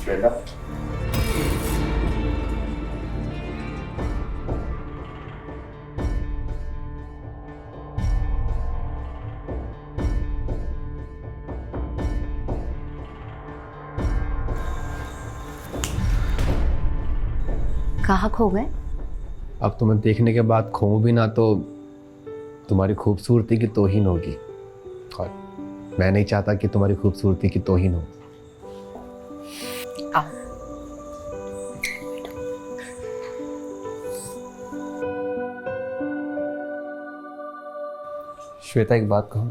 श्वेता, कहाँ खो गए? अब तुम्हें देखने के बाद खोऊं भी ना तो तुम्हारी खूबसूरती की तौहीन होगी, और मैं नहीं चाहता कि तुम्हारी खूबसूरती की तौहीन हो। आओ। श्वेता, एक बात कहूं,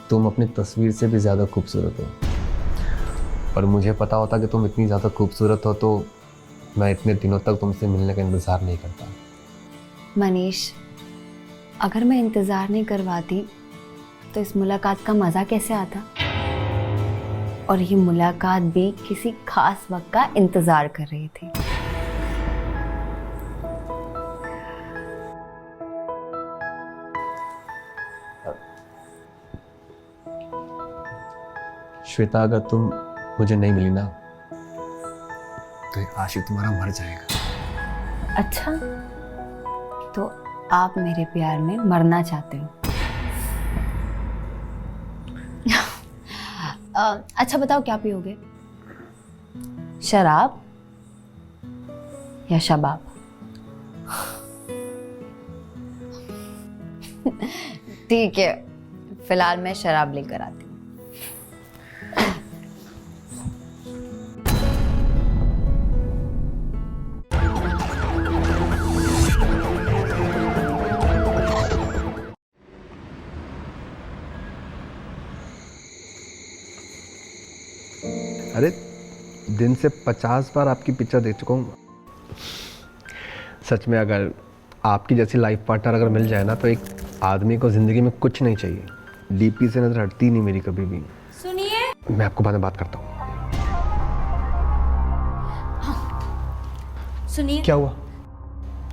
तुम अपनी तस्वीर से भी ज़्यादा खूबसूरत हो, और मुझे पता होता कि तुम इतनी ज़्यादा खूबसूरत हो तो मैं इतने दिनों तक तुमसे मिलने का इंतज़ार नहीं करता। मनीष, अगर मैं इंतज़ार नहीं करवाती तो इस मुलाकात का मज़ा कैसे आता? और ये मुलाकात भी किसी खास वक्त का इंतज़ार कर रही थी। श्वेता, अगर तुम मुझे नहीं मिली ना तो ये आशिक तुम्हारा मर जाएगा। अच्छा, तो आप मेरे प्यार में मरना चाहते हो? अच्छा बताओ, क्या पियोगे? शराब या शबाब? ठीक है, फिलहाल मैं शराब लेकर आती हूँ। अरे, दिन से 50 बार आपकी पिक्चर देख चुका हूँ। सच में अगर आपकी जैसी लाइफ पार्टनर अगर मिल जाए ना तो एक आदमी को ज़िंदगी में कुछ नहीं चाहिए। डीपी से नज़र हटती नहीं मेरी कभी भी। सुनिए, मैं आपको बाद में बात करता हूँ। सुनिए, क्या हुआ?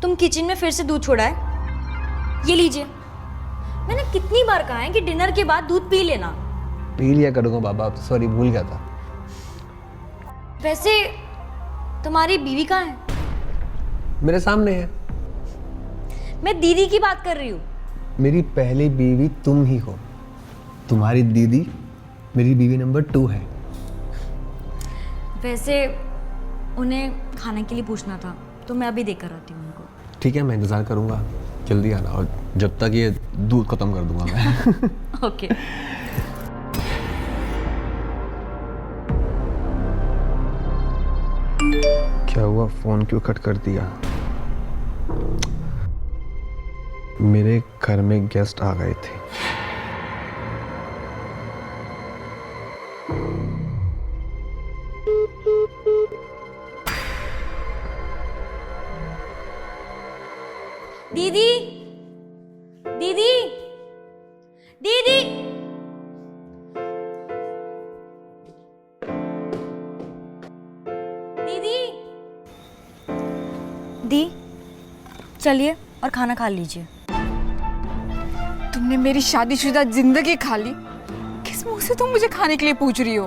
तुम किचन में फिर से दूध छोड़ा है। ये लीजिए। मैंने कितनी बार कहा है कि डिनर के बाद दूध पी लेना। पी लिया करूँगा बाबा, सॉरी भूल गया था। वैसे तुम्हारी बीवी कहाँ है? मेरे सामने है। मैं दीदी की बात कर रही हूँ। मेरी पहली बीवी तुम ही हो। तुम्हारी दीदी मेरी बीवी नंबर 2 है। वैसे उन्हें खाने के लिए पूछना था, तो मैं अभी देकर आती हूँ उनको। ठीक है, मैं इंतज़ार करूँगा, जल्दी आना, और जब तक ये दूध ख़त्म कर दूँगा मैं। ओके। क्या हुआ, फ़ोन क्यों कट कर दिया? मेरे घर में गेस्ट आ गए थे। दीदी, दीदी, दीदी। दीदी, दी, चलिए और खाना खा लीजिए। तुमने मेरी शादीशुदा जिंदगी खा ली। किस मुंह से तुम मुझे खाने के लिए पूछ रही हो?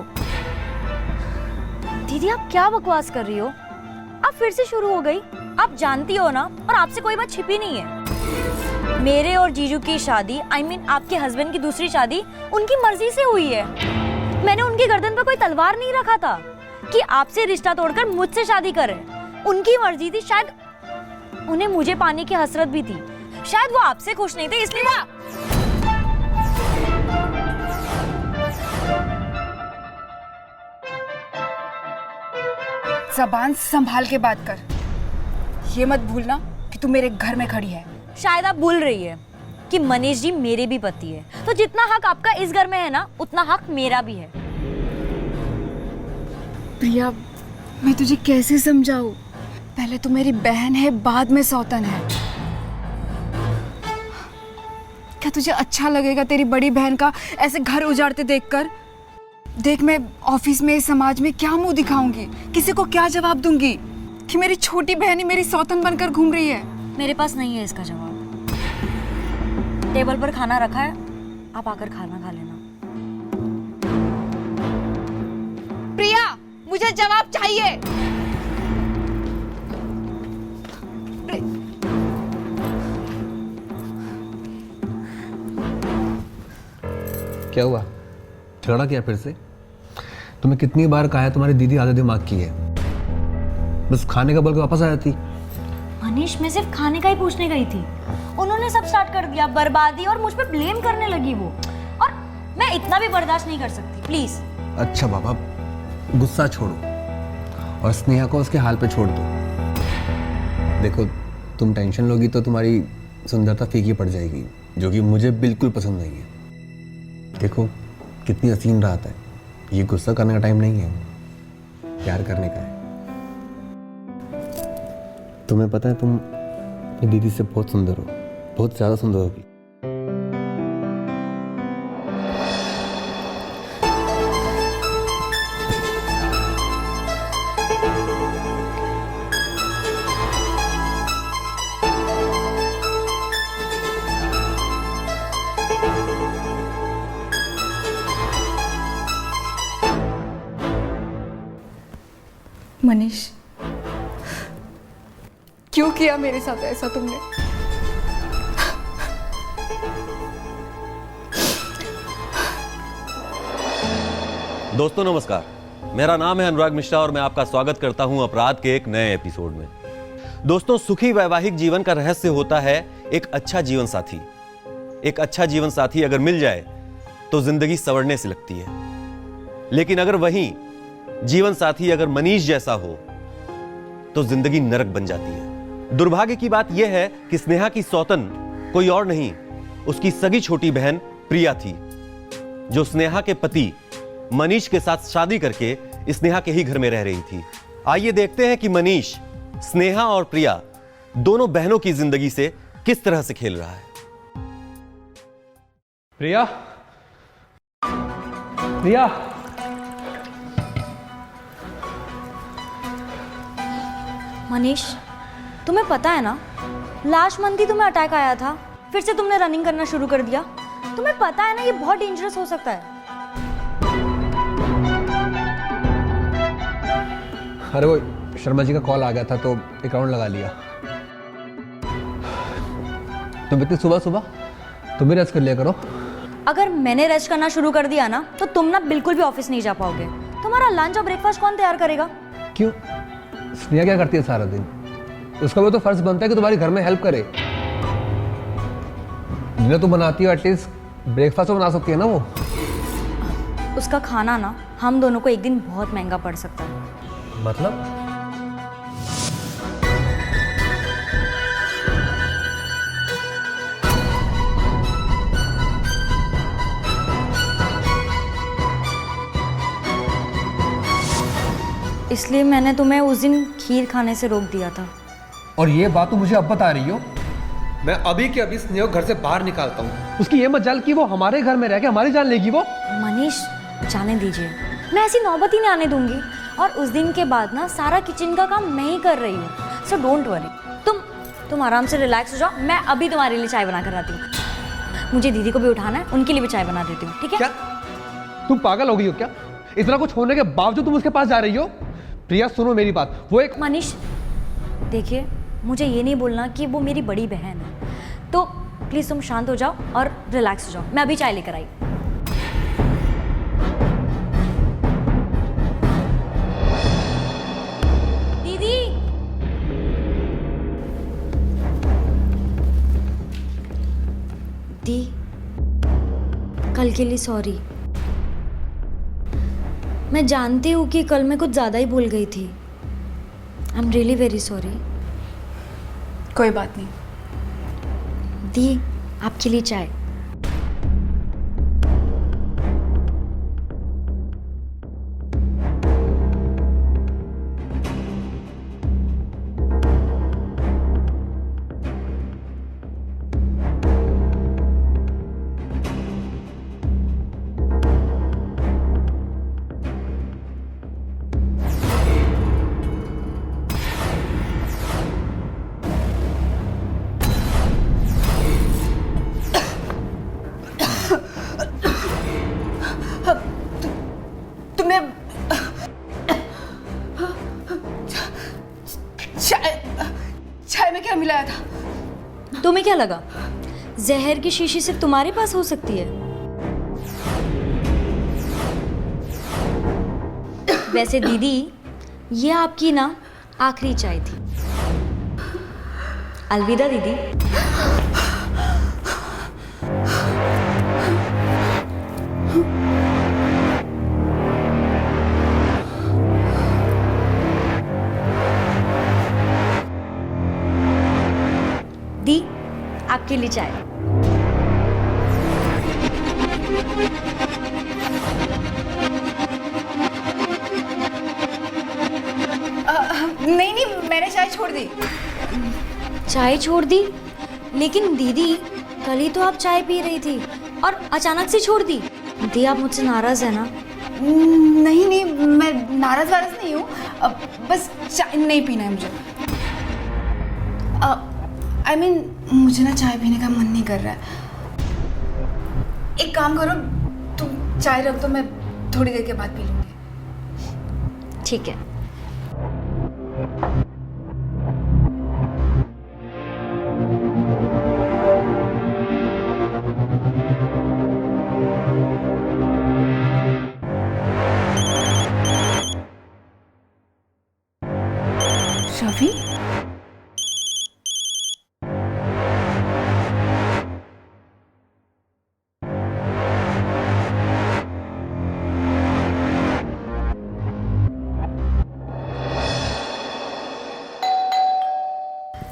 दीदी, आप क्या बकवास कर रही हो? आप फिर से शुरू हो गई। आप जानती हो ना, और आपसे कोई बात छिपी नहीं है। मेरे और जीजू की शादी, I mean आपके हस्बैंड की दूसरी शादी, उनकी मर्जी से हुई है। मैंने उनकी गर्दन पर कोई तलवार नहीं रखा था कि आपसे रिश्ता तोड़कर मुझसे शादी करें। उनकी मर्जी थी, शायद उन्हें मुझे पाने की हसरत भी थी। शायद वो आपसे खुश नहीं थे, इसलिए जबान संभाल के बात कर। ये मत भूलना कि तू मेरे घर में खड़ी है। शायद आप भूल रही है कि मनीष जी मेरे भी पति है, तो जितना हक आपका इस घर में है ना, उतना हक मेरा भी है। प्रिया, मैं तुझे कैसे समझाऊं? पहले तू मेरी बहन है, बाद में सौतन है। क्या तुझे अच्छा लगेगा तेरी बड़ी बहन का ऐसे घर उजाड़ते देखकर? देख, मैं ऑफिस में, समाज में क्या मुंह दिखाऊंगी? किसी को क्या जवाब दूंगी कि मेरी छोटी बहन ही मेरी सौतन बनकर घूम रही है? मेरे पास नहीं है इसका जवाब। टेबल पर खाना रखा है, आप आकर खाना खा लेना। प्रिया, जवाब चाहिए। क्या हुआ? झगड़ा किया फिर से? तुम्हें कितनी बार कहा है तुम्हारी दीदी आधे दिमाग की है, बस खाने का बोल के वापस आ जाती। मनीष, मैं सिर्फ खाने का ही पूछने गई थी, उन्होंने सब स्टार्ट कर दिया, बर्बादी, और मुझ पे ब्लेम करने लगी वो। और मैं इतना भी बर्दाश्त नहीं कर सकती, प्लीज। अच्छा बाबा, गुस्सा छोड़ो और स्नेहा को उसके हाल पे छोड़ दो। देखो, तुम टेंशन लोगी तो तुम्हारी सुंदरता फीकी पड़ जाएगी, जो कि मुझे बिल्कुल पसंद नहीं है। देखो कितनी हसीन रात है, ये गुस्सा करने का टाइम नहीं है, प्यार करने का है। तुम्हें पता है तुम अपनी दीदी से बहुत सुंदर हो, बहुत ज़्यादा सुंदर होगी। मनीष, क्यों किया मेरे साथ ऐसा तुमने? दोस्तों नमस्कार, मेरा नाम है अनुराग मिश्रा और मैं आपका स्वागत करता हूं अपराध के एक नए एपिसोड में। दोस्तों, सुखी वैवाहिक जीवन का रहस्य होता है एक अच्छा जीवन साथी। एक अच्छा जीवन साथी अगर मिल जाए तो जिंदगी संवरने से लगती है, लेकिन अगर वहीं जीवन साथी अगर मनीष जैसा हो तो जिंदगी नरक बन जाती है। दुर्भाग्य की बात यह है कि स्नेहा की सौतन कोई और नहीं, उसकी सगी छोटी बहन प्रिया थी, जो स्नेहा के पति मनीष के साथ शादी करके स्नेहा के ही घर में रह रही थी। आइए देखते हैं कि मनीष, स्नेहा और प्रिया दोनों बहनों की जिंदगी से किस तरह से खेल रहा है। प्रिया, प्रिया, मनीष, तुम्हें पता है ना, लास्ट मंथ ही तुम्हें अटैक आया था, फिर से तुमने रनिंग करना शुरू कर दिया। तुम्हें पता है ना ये बहुत डेंजरस हो सकता है। अरे वो शर्मा जी का कॉल आ गया था तो एक राउंड लगा लिया। तुम इतनी सुबह सुबह तुम भी रेस्ट कर लिया करो। अगर मैंने रेस्ट करना शुरू कर दिया ना तो तुम ना बिल्कुल भी ऑफिस नहीं जा पाओगे। तुम्हारा लंच और ब्रेकफास्ट कौन तैयार करेगा? क्यों? स्नेहा क्या करती है सारा दिन? उसका भी तो फर्ज बनता है कि तुम्हारी घर में हेल्प करे। जिन्हें तुम बनाती हो एटलीस्ट ब्रेकफास्ट तो बना सकती है ना वो। उसका खाना ना हम दोनों को एक दिन बहुत महंगा पड़ सकता है। मतलब? इसलिए मैंने तुम्हें उस दिन खीर खाने से रोक दिया था। और ये बात तो मुझे अब बता रही हो? मैं अभी के अभी स्नेहा को घर से बाहर निकालता हूँ। उसकी ये मजाल कि वो हमारे घर में रह के हमारी जान लेगी। वो मनीष, जाने दीजिए, मैं ऐसी नौबत ही नहीं आने दूंगी। और उस दिन के बाद ना सारा किचन का काम मैं ही कर रही हूँ, सो डोंट वरी। तुम आराम से रिलैक्स हो जाओ, मैं अभी तुम्हारे लिए चाय बना कर आती हूँ। मुझे दीदी को भी उठाना है, उनके लिए भी चाय बना देती हूँ, ठीक है? क्या तुम पागल हो गई हो क्या? इतना कुछ होने के बावजूद तुम उसके पास जा रही हो? प्रिया सुनो मेरी बात, वो एक मनीष देखिए, मुझे ये नहीं बोलना कि वो मेरी बड़ी बहन है, तो प्लीज़ तुम शांत हो जाओ और रिलैक्स हो जाओ। मैं अभी चाय लेकर आई। दीदी, दी, कल के लिए सॉरी। मैं जानती हूँ कि कल मैं कुछ ज़्यादा ही भूल गई थी। I am really very sorry. कोई बात नहीं। दी, आपके लिए चाय। तुम्हें क्या लगा जहर की शीशी सिर्फ तुम्हारे पास हो सकती है? वैसे दीदी, ये आपकी ना आखिरी चाय थी। अलविदा दीदी। दी, आपके लिए चाय। नहीं नहीं, मैंने चाय छोड़ दी। चाय छोड़ दी? लेकिन दीदी, कल ही तो आप चाय पी रही थी और अचानक से छोड़ दी। दी, आप मुझसे नाराज है ना? नहीं नहीं, मैं नाराज वाराज नहीं हूँ, बस चाय नहीं पीना है मुझे। I mean, मुझे ना चाय पीने का मन नहीं कर रहा है। एक काम करो, तुम चाय रख दो, मैं थोड़ी देर के बाद पी लूँगी। ठीक है। शफी,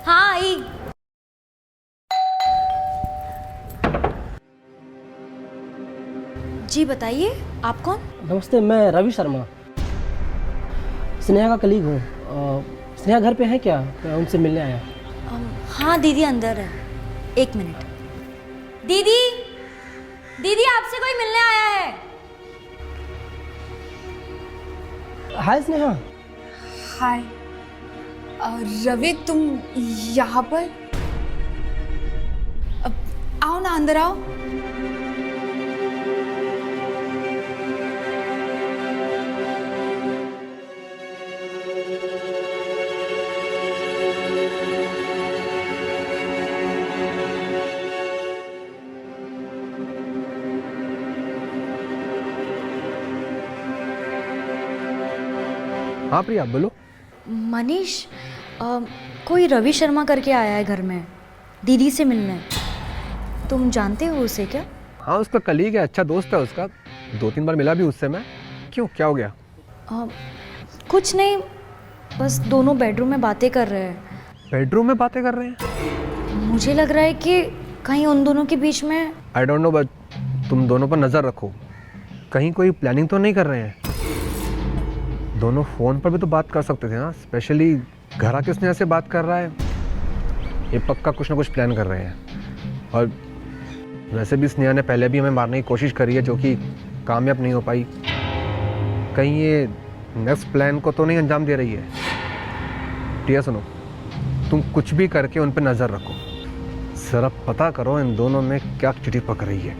हाँ आई। जी बताइए, आप कौन? नमस्ते, मैं रवि शर्मा, स्नेहा का कलीग हूँ। स्नेहा घर पे है क्या? मैं उनसे मिलने आया। हाँ दीदी अंदर है। एक मिनट। दीदी, दीदी आपसे कोई मिलने आया है। हाय स्नेहा। हाय। रवि, तुम यहाँ पर? अब आओ ना, अंदर आओ। हाँ प्रिया, बोलो। मनीष, कोई रवि शर्मा करके आया है घर में, दीदी से मिलने। तुम जानते हो उसे क्या? हाँ, उसका कलीग है, अच्छा दोस्त है उसका। 2-3 बार मिला भी उससे मैं। क्यों, क्या हो गया? कुछ नहीं, बस दोनों बेडरूम में बातें कर रहे हैं। बेडरूम में बातें कर रहे हैं? मुझे लग रहा है कि कहीं उन दोनों के बीच में। आई डोंट नो, बट तुम दोनों पर नज़र रखो, कहीं कोई प्लानिंग तो नहीं कर रहे हैं। दोनों फ़ोन पर भी तो बात कर सकते थे ना, स्पेशली घर आके स्नेहा से बात कर रहा है। ये पक्का कुछ ना कुछ प्लान कर रहे हैं। और वैसे भी स्नेहा ने पहले भी हमें मारने की कोशिश करी है, जो कि कामयाब नहीं हो पाई। कहीं ये नेक्स्ट प्लान को तो नहीं अंजाम दे रही है? प्रिया सुनो, तुम कुछ भी करके उन पर नज़र रखो, ज़रा पता करो इन दोनों में क्या चिट्ठी पक रही है।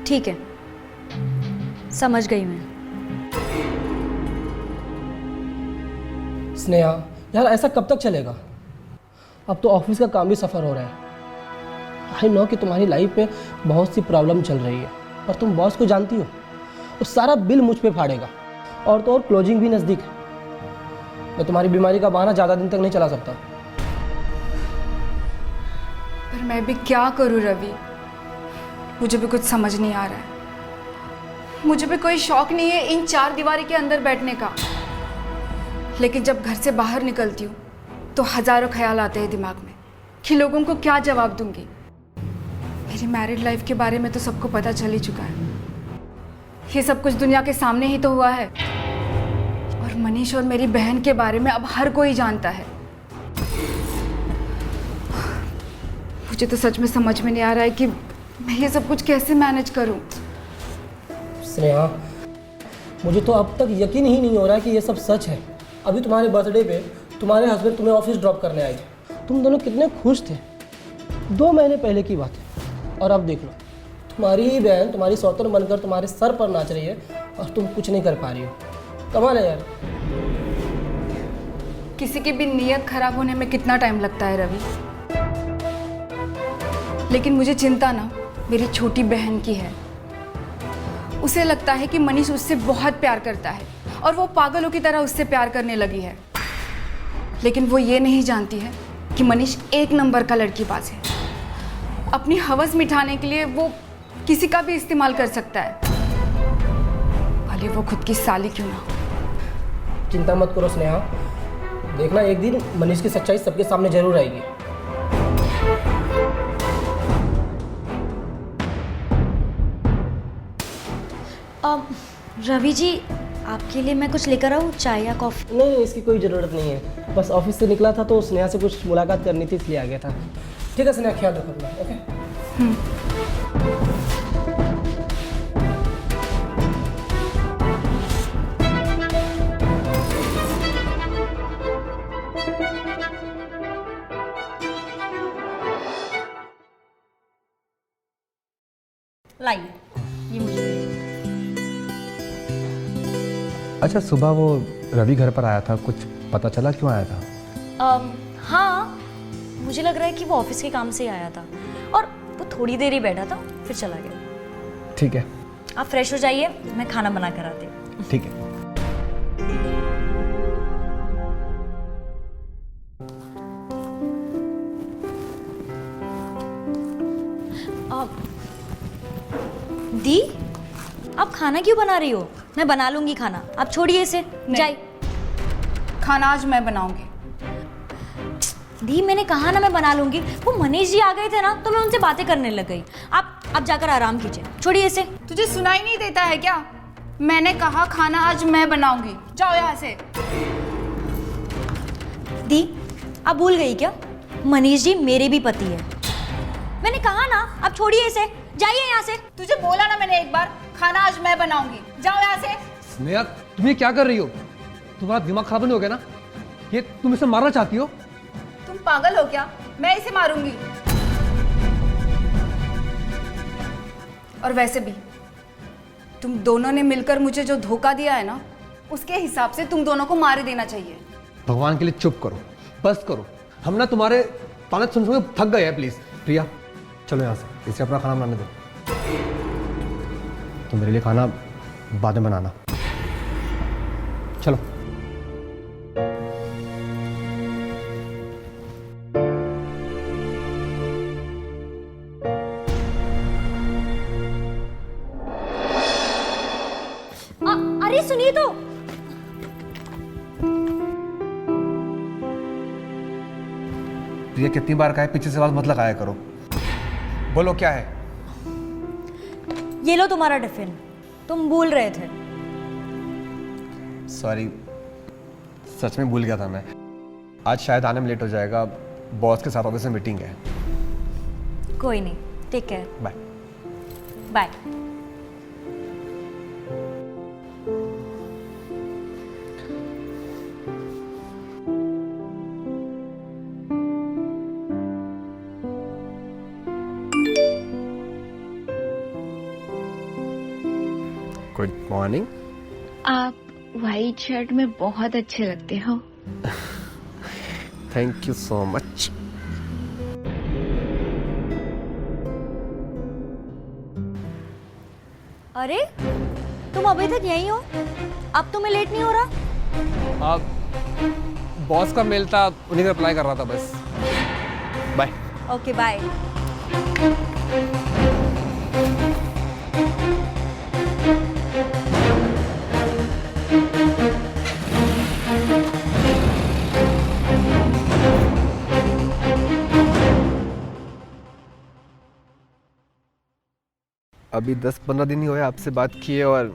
ठीक है, समझ गई मैं। स्नेहा यार, ऐसा कब तक चलेगा? अब तो ऑफिस का काम भी सफ़र हो रहा है। आई नो कि तुम्हारी लाइफ में बहुत सी प्रॉब्लम चल रही है, और तुम बॉस को जानती हो, वो सारा बिल मुझ पे फाड़ेगा। और तो और क्लोजिंग भी नज़दीक है। मैं तुम्हारी बीमारी का बहाना ज़्यादा दिन तक नहीं चला सकता। पर मैं भी क्या करूँ रवि, मुझे भी कुछ समझ नहीं आ रहा है। मुझे भी कोई शौक नहीं है इन 4 दीवारी के अंदर बैठने का, लेकिन जब घर से बाहर निकलती हूँ तो हज़ारों ख्याल आते हैं दिमाग में कि लोगों को क्या जवाब दूंगी। मेरी मैरिड लाइफ के बारे में तो सबको पता चल ही चुका है। ये सब कुछ दुनिया के सामने ही तो हुआ है, और मनीष और मेरी बहन के बारे में अब हर कोई जानता है। मुझे तो सच में समझ में नहीं आ रहा है कि मैं ये सब कुछ कैसे मैनेज करूं। स्नेहा, मुझे तो अब तक यकीन ही नहीं हो रहा है कि ये सब सच है। अभी तुम्हारे बर्थडे पे तुम्हारे हस्बैंड तुम्हें ऑफिस ड्रॉप करने आए थे। तुम दोनों कितने खुश थे, 2 महीने पहले की बात है। और अब देख लो, तुम्हारी ही बहन तुम्हारी सौतन बनकर तुम्हारे सर पर नाच रही है, और तुम कुछ नहीं कर पा रही हो। कमाल है यार। किसी की भी नीयत खराब होने में कितना टाइम लगता है रवि? लेकिन मुझे चिंता ना मेरी छोटी बहन की है। उसे लगता है कि मनीष उससे बहुत प्यार करता है और वो पागलों की तरह उससे प्यार करने लगी है। लेकिन वो ये नहीं जानती है कि मनीष एक नंबर का लड़कीबाज है। अपनी हवस मिटाने के लिए वो किसी का भी इस्तेमाल कर सकता है, भले वो खुद की साली क्यों ना हो। चिंता मत करो स्नेहा, देखना एक दिन मनीष की सच्चाई सबके सामने जरूर आएगी। रवि जी, आपके लिए मैं कुछ लेकर आऊँ, चाय या कॉफ़ी? नहीं, इसकी कोई ज़रूरत नहीं है। बस ऑफिस से निकला था तो स्नेहा से कुछ मुलाकात करनी थी, इसलिए आ गया था। ठीक है स्नेहा, ख्याल रखो अपना। ओके। लाइए, ये मुझे। अच्छा, सुबह वो रवि घर पर आया था, कुछ पता चला क्यों आया था? हाँ, मुझे लग रहा है कि वो ऑफिस के काम से ही आया था और वो थोड़ी देर ही बैठा था, फिर चला गया। ठीक है, आप फ्रेश हो जाइए, मैं खाना बना कर आती हूँ। ठीक है। दी, आप खाना क्यों बना रही हो? मैं बना लूंगी खाना, आप छोड़िए इसे। जाइए। खाना आज मैं बनाऊंगी। दी, मैंने कहा ना मैं बना लूंगी। वो मनीष जी आ गए थे ना तो मैं उनसे बातें करने लग गई। आप जाकर आराम कीजिए, छोड़िए इसे। तुझे सुनाई नहीं देता है क्या? मैंने कहा खाना आज मैं बनाऊंगी, जाओ यहाँ से। दी, आप भूल गई क्या? मनीष जी मेरे भी पति है। मैंने कहा ना, आप छोड़िए इसे, जाइए यहाँ से। तुझे बोला ना मैंने एक बार, खाना आज मैं बनाऊंगी, जाओ यहाँ से। स्नेहा, तुम ये क्या कर रही हो? तुम्हारा दिमाग खराब नहीं हो गया ना? ये तुम इसे मारना चाहती हो? तुम पागल हो क्या? मैं इसे मारूंगी। और वैसे भी तुम दोनों ने मिलकर मुझे जो धोखा दिया है ना, उसके हिसाब से तुम दोनों को मार ही देना चाहिए। भगवान के लिए चुप करो, बस करो। हम ना तुम्हारे ताने सुन सुन के थक गए हैं। प्लीज प्रिया, चलो यहाँ से, इसे अपना खाना बनाने दो। तो मेरे लिए खाना बाद में बनाना। चलो। अरे सुनिए तो। प्रिया, कितनी बार कहा है पीछे से आवाज मत लगाया करो। बोलो क्या है? ये लो तुम्हारा टिफिन, तुम भूल रहे थे। सॉरी, सच में भूल गया था मैं। आज शायद आने में लेट हो जाएगा, बॉस के साथ ऑफिस में मीटिंग है। कोई नहीं, take care. Bye. Bye. Good morning. आप वाइट शर्ट में बहुत अच्छे लगते हो। Thank you so much. अरे तुम अभी तक यहीं हो? अब तुम्हें लेट नहीं हो रहा? बॉस का मेल था, उन्हीं का अप्लाई कर रहा था बस। बाय। Okay bye. अभी 10-15 दिन ही हुए आपसे बात किए और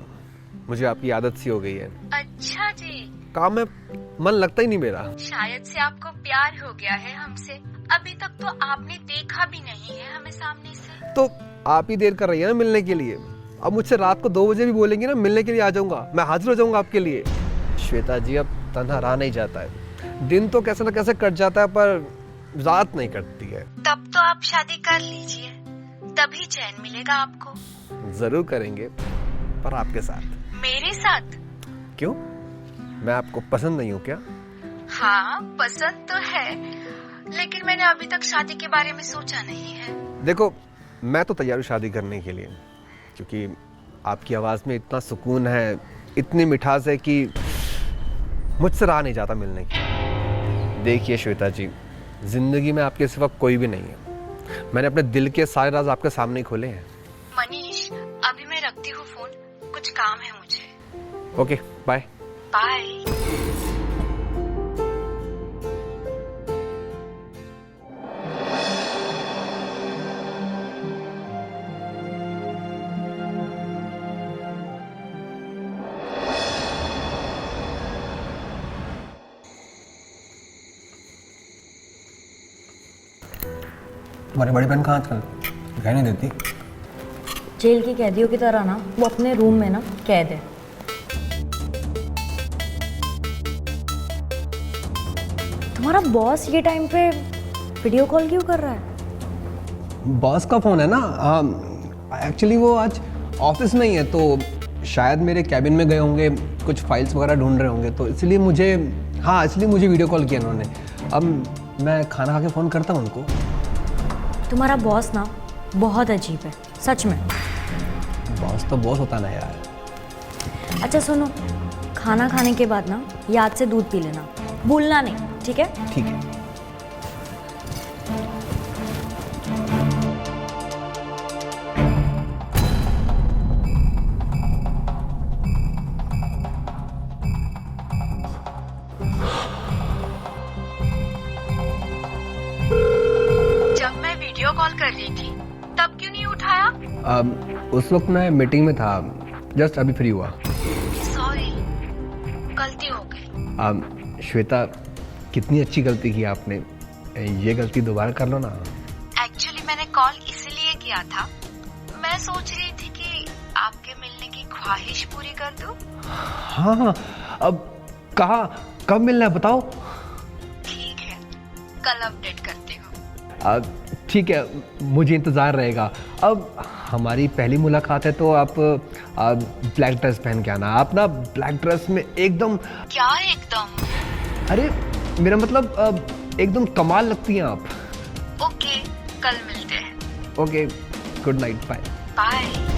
मुझे आपकी आदत सी हो गई है। अच्छा जी, काम में मन लगता ही नहीं मेरा। शायद से आपको प्यार हो गया है हमसे। अभी तक तो आपने देखा भी नहीं है हमें सामने से। तो आप ही देर कर रही है ना मिलने के लिए। अब मुझसे रात को 2 बजे भी बोलेंगे ना, मिलने के लिए आ जाऊंगा, मैं हाजिर हो जाऊंगा आपके लिए। श्वेता जी, अब तन्हा रहा नहीं जाता है। दिन तो कैसे न कैसे कट जाता है, पर रात नहीं कटती है। तब तो आप शादी कर लीजिए, तभी चैन मिलेगा आपको। जरूर करेंगे, पर आपके साथ। मेरे साथ? क्यों, मैं आपको पसंद नहीं हूँ क्या? हाँ, पसंद तो है, लेकिन मैंने अभी तक शादी के बारे में सोचा नहीं है। देखो, मैं तो तैयार हूँ शादी करने के लिए, क्योंकि आपकी आवाज़ में इतना सुकून है, इतनी मिठास है कि मुझसे रहा नहीं जाता मिलने की। देखिए श्वेता जी, ज़िंदगी में आपके सिवा कोई भी नहीं है। मैंने अपने दिल के सारे राज आपके सामने ही खोले हैं। मनीष, अभी मैं रखती हूँ फोन, कुछ काम है मुझे। Okay, bye. बाय। तुम्हारी बड़ी बहन कहाँ आजकल दिखाई नहीं देती? जेल की कैदियों की तरह ना वो अपने रूम में ना कैद है। तुम्हारा बॉस ये टाइम पे वीडियो कॉल क्यों कर रहा है? बॉस का फ़ोन है ना। एक्चुअली वो आज ऑफिस में ही है, तो शायद मेरे कैबिन में गए होंगे, कुछ फाइल्स वगैरह ढूंढ रहे होंगे, तो इसलिए मुझे वीडियो कॉल किया उन्होंने। अब मैं खाना खा के फ़ोन करता हूँ उनको। तुम्हारा बॉस ना बहुत अजीब है, सच में। बॉस तो बॉस होता ना यार। अच्छा सुनो, खाना खाने के बाद ना याद से दूध पी लेना, भूलना नहीं, ठीक है? ठीक है। जब मैं वीडियो कॉल कर रही थी तब क्यों नहीं उठाया? उस वक्त मैं मीटिंग में था, जस्ट अभी फ्री हुआ। सॉरी, गलती हो गई। श्वेता, कितनी अच्छी गलती की आपने, ये गलती दोबारा कर लो ना। एक्चुअली मैंने कॉल इसीलिए किया था, मैं सोच रही थी कि आपके मिलने की ख्वाहिश पूरी कर दूं। हाँ, अब कब मिलना है बताओ। ठीक है, कल अपडेट करती हूँ। ठीक है, मुझे इंतज़ार रहेगा। अब हमारी पहली मुलाकात है, तो आप ब्लैक ड्रेस पहन के आना। आप ना ब्लैक ड्रेस में एकदम, क्या एकदम? अरे मेरा मतलब एकदम कमाल लगती हैं आप। ओके, कल मिलते हैं। Okay, good night, bye. Bye.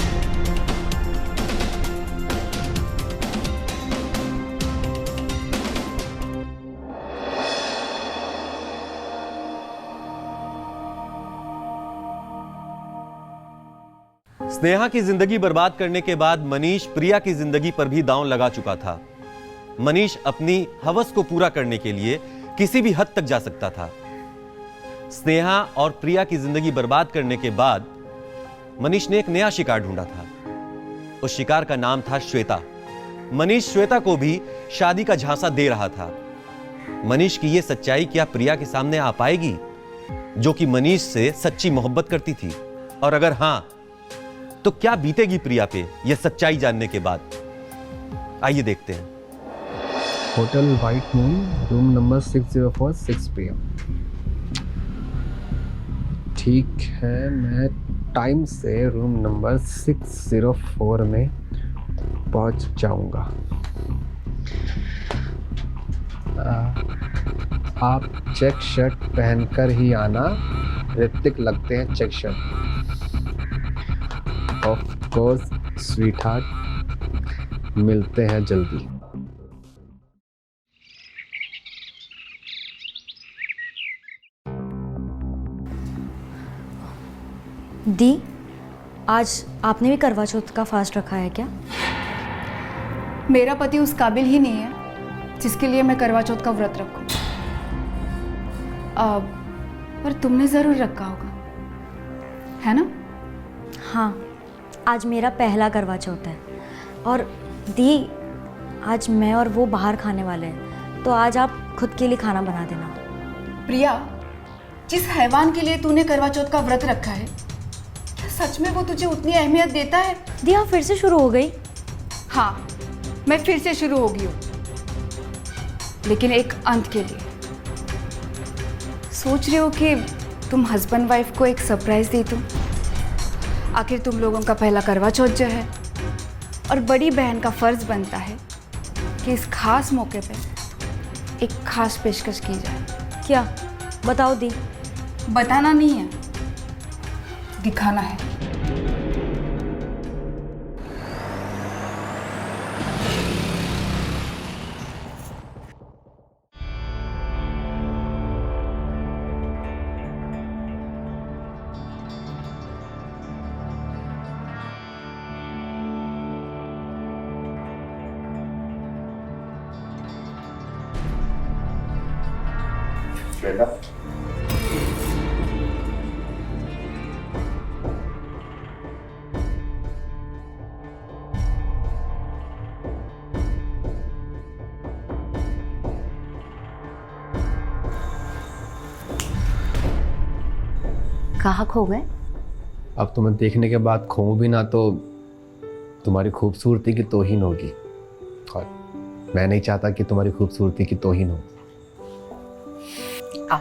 Sneha की जिंदगी बर्बाद करने के बाद मनीष प्रिया की जिंदगी पर भी दांव लगा चुका था। मनीष अपनी हवस को पूरा करने के लिए किसी भी हद तक जा सकता था। स्नेहा और प्रिया की जिंदगी बर्बाद करने के बाद मनीष ने एक नया शिकार ढूंढा था। उस शिकार का नाम था श्वेता। मनीष श्वेता को भी शादी का झांसा दे रहा था। मनीष की यह सच्चाई क्या प्रिया के सामने आ पाएगी, जो कि मनीष से सच्ची मोहब्बत करती थी? और अगर हां, तो क्या बीतेगी प्रिया पे यह सच्चाई जानने के बाद? आइए देखते हैं। Hotel white moon, room number 604, 6 PM। ठीक है, मैं टाइम से रूम नंबर 604 में पहुंच जाऊंगा। आप चेक शर्ट पहनकर ही आना, ऋतिक लगते हैं check shirt. Of course sweetheart, मिलते हैं जल्दी। दी, आज आपने भी करवा चौथ का फास्ट रखा है क्या? मेरा पति उस काबिल ही नहीं है जिसके लिए मैं करवा चौथ का व्रत रखूं। पर तुमने ज़रूर रखा होगा, है ना? हाँ, आज मेरा पहला करवा चौथ है। और दी, आज मैं और वो बाहर खाने वाले हैं, तो आज आप खुद के लिए खाना बना देना। प्रिया, जिस हैवान के लिए तूने करवा चौथ का व्रत रखा है, क्या सच में वो तुझे उतनी अहमियत देता है? दी, आप फिर से शुरू हो गई? हाँ, मैं फिर से शुरू हो गई हूँ, लेकिन एक अंत के लिए। सोच रहे हो कि तुम हस्बैंड वाइफ को एक सरप्राइज दे दो? आखिर तुम लोगों का पहला करवा चौथ जो है, और बड़ी बहन का फर्ज बनता है कि इस खास मौके पे एक खास पेशकश की जाए। क्या? बताओ दी। बताना नहीं है, दिखाना है। कहाँ खो गए? अब तुम्हें देखने के बाद खोऊं भी ना तो तुम्हारी खूबसूरती की तौहीन होगी, और मैं नहीं चाहता कि तुम्हारी खूबसूरती की तौहीन हो। आओ।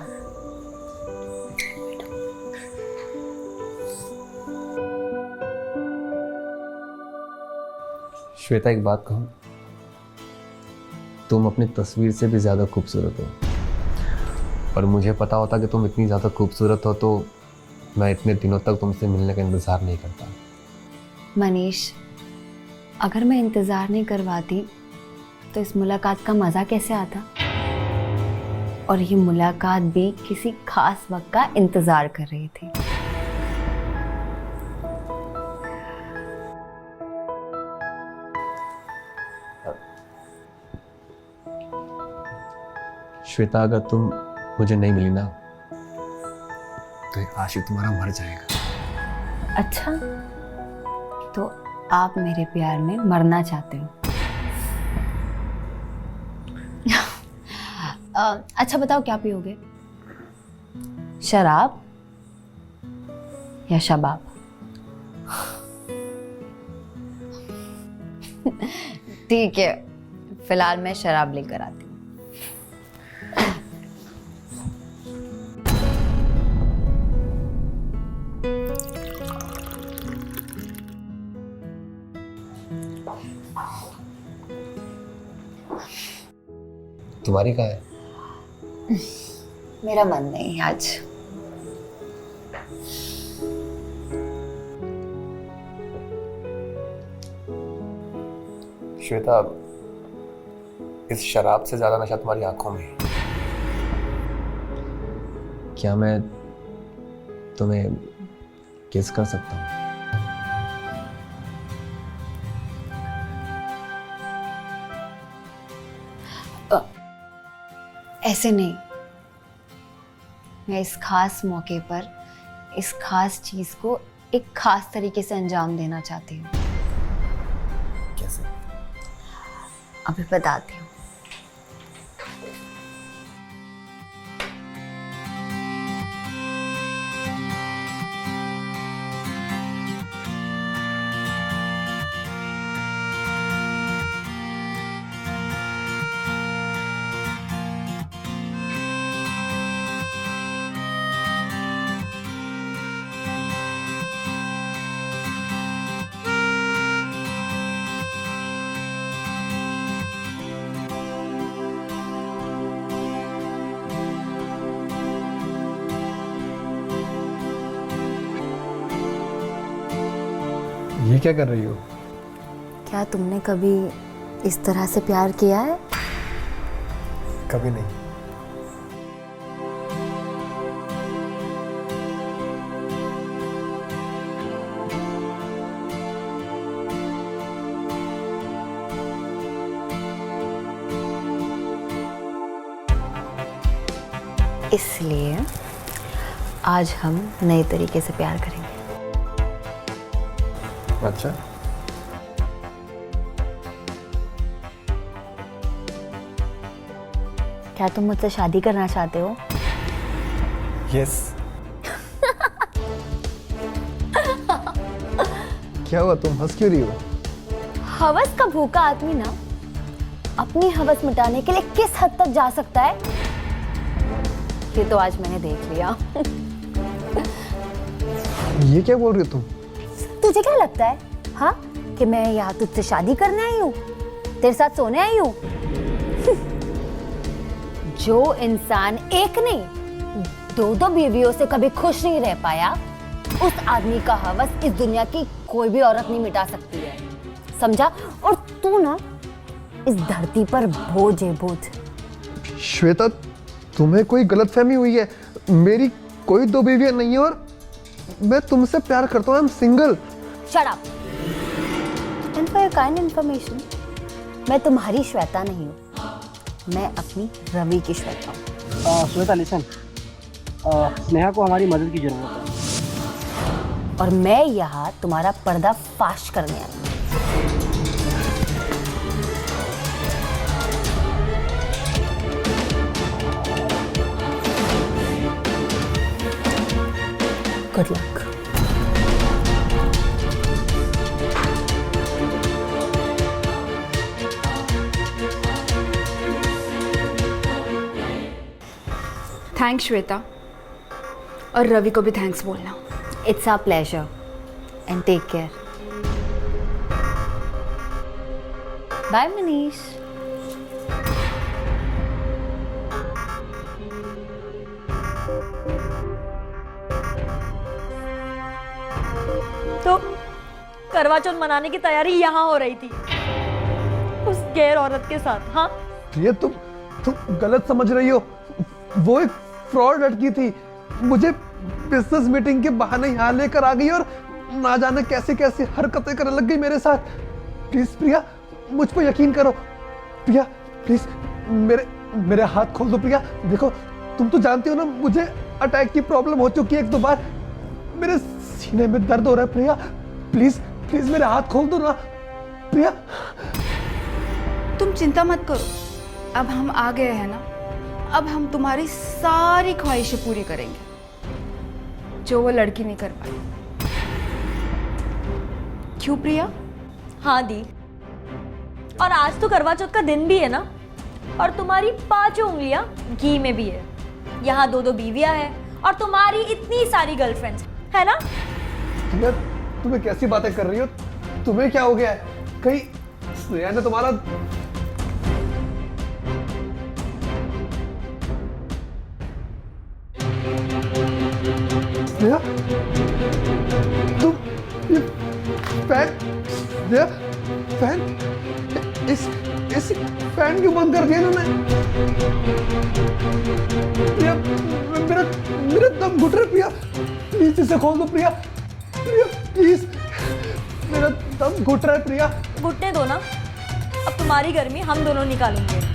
श्वेता, एक बात कहूं, तुम अपनी तस्वीर से भी ज्यादा खूबसूरत हो, और मुझे पता होता कि तुम इतनी ज्यादा खूबसूरत हो तो मैं इतने दिनों तक तुमसे मिलने का इंतजार नहीं करता। मनीष, अगर मैं इंतजार नहीं करवाती तो इस मुलाकात का मजा कैसे आता? और ये मुलाकात भी किसी खास वक्त का इंतजार कर रही थी। श्वेता, अगर तुम मुझे नहीं मिली ना तो ये आशिक तुम्हारा मर जाएगा। अच्छा, तो आप मेरे प्यार में मरना चाहते हो? अच्छा बताओ, क्या पियोगे? शराब या शबाब? ठीक है, फिलहाल मैं शराब लेकर आती हूँ। तुम्हारी कहाँ है? मेरा मन नहीं है आज। श्वेता, इस शराब से ज्यादा नशा तुम्हारी आंखों में है। क्या मैं तुम्हें किस कर सकता हूँ? ऐसे नहीं, मैं इस खास मौके पर इस खास चीज को एक खास तरीके से अंजाम देना चाहती हूँ। कैसे? अभी बताती हूँ। ये क्या कर रही हो? क्या तुमने कभी इस तरह से प्यार किया है? कभी नहीं। इसलिए आज हम नए तरीके से प्यार करेंगे। अच्छा, क्या तुम मुझसे शादी करना चाहते हो? यस। क्या हुआ, तुम हंस क्यों रही हो? हवस का भूखा आदमी ना अपनी हवस मिटाने के लिए किस हद तक जा सकता है, ये तो आज मैंने देख लिया। ये क्या बोल रही हो तुम? तुझे क्या लगता है, हाँ, कि मैं यहाँ तुझसे शादी करने आई हूँ, तेरे साथ सोने आई हूँ? जो इंसान एक नहीं दो दो बीवियों से कभी खुश नहीं रह पाया, उस आदमी का हवस इस दुनिया की कोई भी औरत नहीं मिटा सकती है, समझा? और तू ना इस धरती पर बोझ है, बोझ। श्वेता, तुम्हें कोई गलतफहमी हुई है। मेरी कोई दो बीवियां नहीं है और मैं तुमसे प्यार करता हूँ। I am single. Shut up. And for your kind information, मैं तुम्हारी श्वेता नहीं हूँ, मैं अपनी रवि की श्वेता हूँ। श्वेता लिसन, स्नेहा को हमारी मदद की जरूरत है। और मैं यहाँ तुम्हारा पर्दा फाश करने आई हूँ। Good luck. थैंक्स श्वेता, और रवि को भी थैंक्स बोलना। It's our pleasure and take care. Bye Manish. तो करवा चौथ मनाने की तैयारी यहाँ हो रही थी उस गैर औरत के साथ। हाँ, ये तुम गलत समझ रही हो। वो एक फ्रॉड लड़की थी, मुझे बिजनेस मीटिंग के बहाने यहाँ लेकर आ गई और ना जाने कैसे कैसे हरकतें करने लग गई मेरे साथ। प्लीज प्रिया, मुझ पर यकीन करो। प्रिया प्लीज मेरे हाथ खोल दो। प्रिया देखो, तुम तो जानती हो ना, मुझे अटैक की प्रॉब्लम हो चुकी है 1-2 बार। मेरे सीने में दर्द हो रहा है। प्रिया प्लीज प्लीज मेरे हाथ खोल दो ना। प्रिया, तुम चिंता मत करो, अब हम आ गए हैं ना, अब हम तुम्हारी सारी ख्वाहिशें पूरी करेंगे जो वो लड़की नहीं कर पाई। क्यों प्रिया? हाँ दी, और आज तो करवा चौथ का दिन भी है ना, और तुम्हारी 5 उंगलियां घी में भी है। यहाँ 2-2 बीवियां हैं और तुम्हारी इतनी सारी गर्लफ्रेंड्स है ना। यार तुम्हें कैसी बातें कर रही हो? तुम्हें क्या हो गया है? कहीं स्नेहा ने तुम्हारा स्नेहा, तुम ये फैन इस फैन क्यों बंद कर दिया इन्होंने? प्रिया, मेरा दम घुट रहा है। प्रिया प्लीज इसे खोल दो। प्रिया प्लीज, मेरा दम घुट रहा है। प्रिया घुटने दो ना, अब तुम्हारी गर्मी हम दोनों निकालेंगे।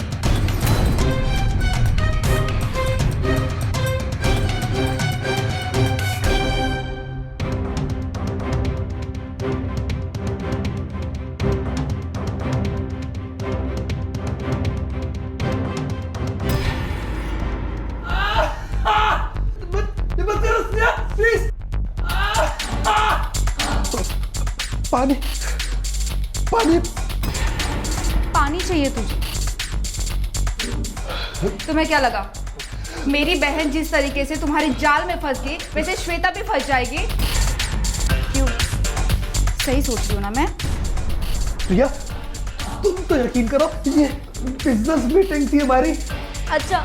पानी पानी पानी चाहिए तुझे? तुम्हें क्या लगा मेरी बहन जिस तरीके से तुम्हारे जाल में फंस गई, वैसे श्वेता भी फंस जाएगी? क्यों, सही सोच रही हूँ ना मैं? प्रिया तुम तो यकीन करो, ये बिजनेस मीटिंग थी हमारी। अच्छा,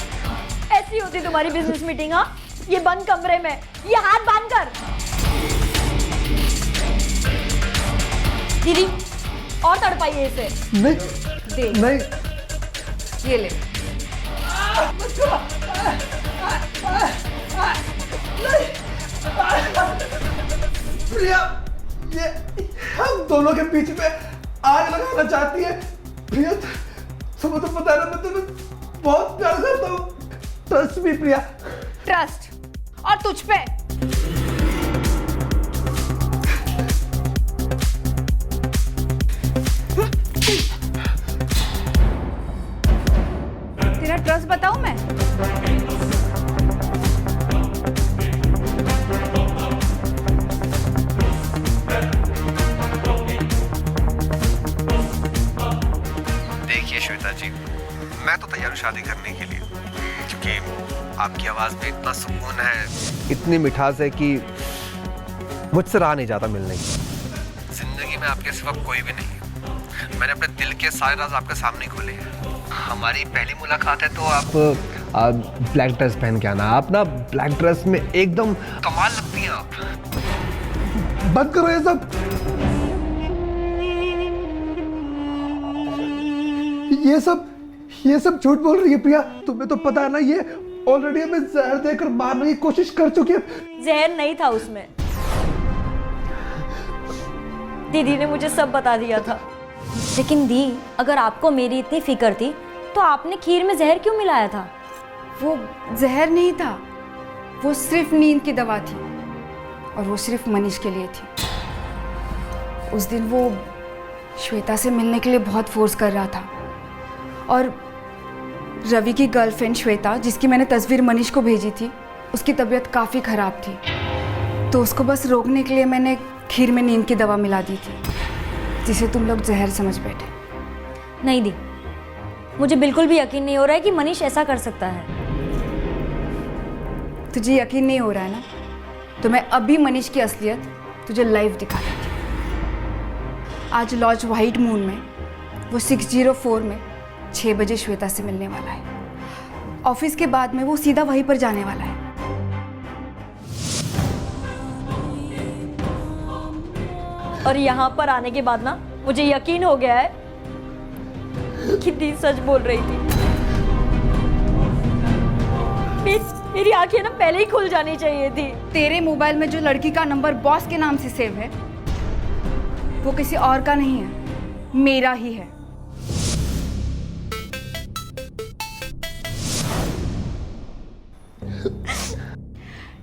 ऐसी होती तुम्हारी बिजनेस मीटिंग? हाँ, ये बंद कमरे में, ये हाथ बांध कर। दीदी और तड़पाइए इसे। नहीं देख, नहीं, ये ले। प्रिया ये हम दोनों के बीच में आग लगाना चाहती है। प्रिया तुम्हें तो पता है ना, मैं तुम्हें बहुत प्यार करता हूँ। ट्रस्ट मी प्रिया। ट्रस्ट और तुझ पे? तेरा ट्रस्ट बताऊं मैं? देखिए श्वेता जी, मैं तो तैयार हूँ शादी करने के लिए, क्योंकि आपकी आवाज में इतना सुकून है, इतनी मिठास है कि मुझसे रहा नहीं जाता मिलने की। जिंदगी में आपके सिवा कोई भी नहीं है। मैंने अपने दिल के सारे राज आपके सामने खोले हैं। हमारी पहली मुलाकात है तो आप ब्लैक ड्रेस पहन के आना। आप ना ब्लैक ड्रेस में एकदम कमाल लगती हैं आप। बंद करो ये सब झूठ बोल रही है प्रिया। तुम्हें तो पता है ना, ये ऑलरेडी हमें जहर देकर मारने की कोशिश कर चुकी है। जहर नहीं था उसमें, दीदी ने मुझे सब बता दिया था। लेकिन दी, अगर आपको मेरी इतनी फिक्र थी तो आपने खीर में जहर क्यों मिलाया था? वो जहर नहीं था, वो सिर्फ नींद की दवा थी, और वो सिर्फ मनीष के लिए थी। उस दिन वो श्वेता से मिलने के लिए बहुत फोर्स कर रहा था, और रवि की गर्लफ्रेंड श्वेता, जिसकी मैंने तस्वीर मनीष को भेजी थी, उसकी तबीयत काफ़ी ख़राब थी, तो उसको बस रोकने के लिए मैंने खीर में नींद की दवा मिला दी थी, जिसे तुम लोग जहर समझ बैठे। नहीं दी, मुझे बिल्कुल भी यकीन नहीं हो रहा है कि मनीष ऐसा कर सकता है। तुझे यकीन नहीं हो रहा है ना, तो मैं अभी मनीष की असलियत तुझे लाइव दिखा देती हूँ। आज लॉज व्हाइट मून में वो 604 में 6 बजे श्वेता से मिलने वाला है। ऑफिस के बाद में वो सीधा वहीं पर जाने वाला है। और यहाँ पर आने के बाद ना मुझे यकीन हो गया है कि दी सच बोल रही थी। मेरी आंखें ना पहले ही खुल जानी चाहिए थी। तेरे मोबाइल में जो लड़की का नंबर बॉस के नाम से सेव है, वो किसी और का नहीं है, मेरा ही है।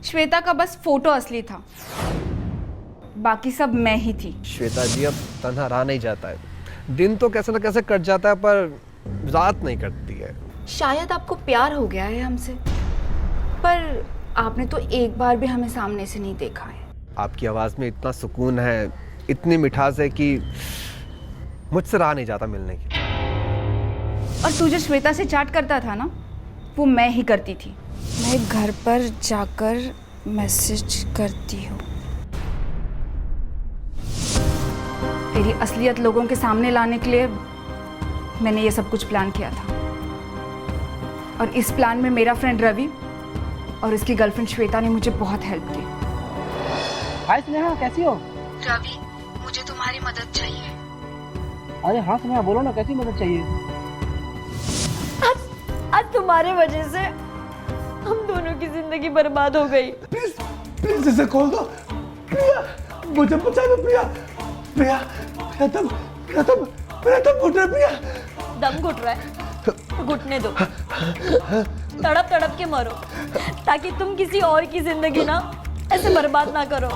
श्वेता का बस फोटो असली था, बाकी सब मैं ही थी। श्वेता जी, अब तन्हा रहा नहीं जाता है। दिन तो कैसे न कैसे कट जाता है, पर रात नहीं कटती है। शायद आपको प्यार हो गया है हमसे, पर आपने तो एक बार भी हमें सामने से नहीं देखा है। आपकी आवाज़ में इतना सुकून है, इतनी मिठास है कि मुझसे रहा नहीं जाता मिलने की। और तू जो श्वेता से चैट करता था ना, वो मैं ही करती थी। मैं घर पर जाकर मैसेज करती हूँ। तेरी असलियत लोगों के सामने लाने के लिए मैंने ये सब कुछ प्लान किया था, और इस प्लान में मेरा फ्रेंड रवि और इसकी गर्लफ्रेंड श्वेता ने मुझे बहुत हेल्प की। हाय स्नेहा, कैसी हो? रवि, मुझे तुम्हारी मदद चाहिए। अरे हाँ स्नेहा, बोलो ना, कैसी मदद चाहिए? आज तुम्हारे वजह से हम दोनों की जिंदगी बर्बाद हो गई। प्लीज इसे खोल दो प्रिया, मुझे बचा लो प्रिया। प्रिया तुम घुट रहे प्रिया। दम घुट रहा है तो घुटने दो, तड़प तड़प के मरो, ताकि तुम किसी और की जिंदगी ना ऐसे बर्बाद ना करो।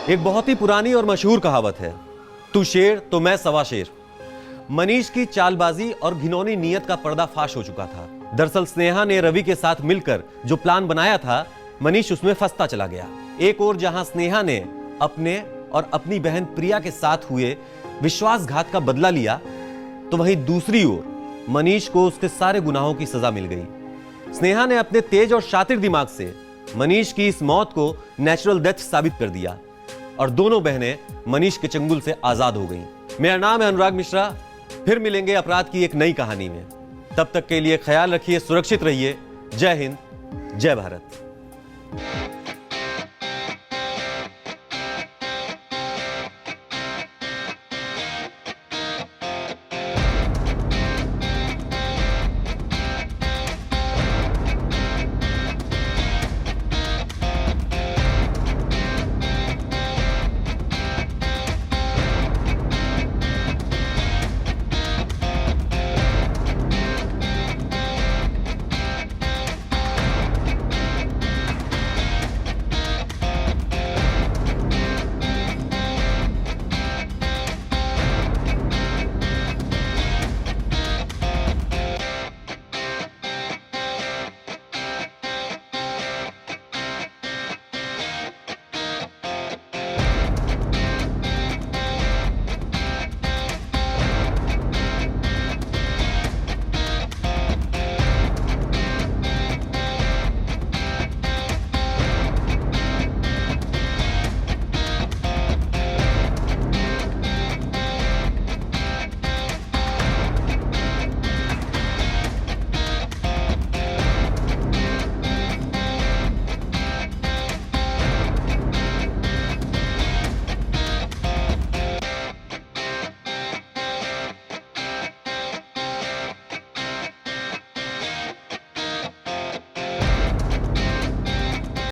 एक बहुत ही पुरानी और मशहूर कहावत है, तू शेर तो मैं सवा शेर। मनीष की चालबाजी और घिनौनी नीयत का पर्दाफाश हो चुका था। दरअसल स्नेहा ने रवि के साथ मिलकर जो प्लान बनाया था, मनीष उसमें फंसता चला गया। एक ओर जहां स्नेहा ने अपने और अपनी बहन प्रिया के साथ हुए विश्वासघात का बदला लिया, तो वहीं दूसरी ओर मनीष को उसके सारे गुनाहों की सजा मिल गई। स्नेहा ने अपने तेज और शातिर दिमाग से मनीष की इस मौत को नेचुरल डेथ साबित कर दिया और दोनों बहनें मनीष के चंगुल से आजाद हो गईं। मेरा नाम है अनुराग मिश्रा। फिर मिलेंगे अपराध की एक नई कहानी में। तब तक के लिए ख्याल रखिए, सुरक्षित रहिए। जय हिंद, जय भारत।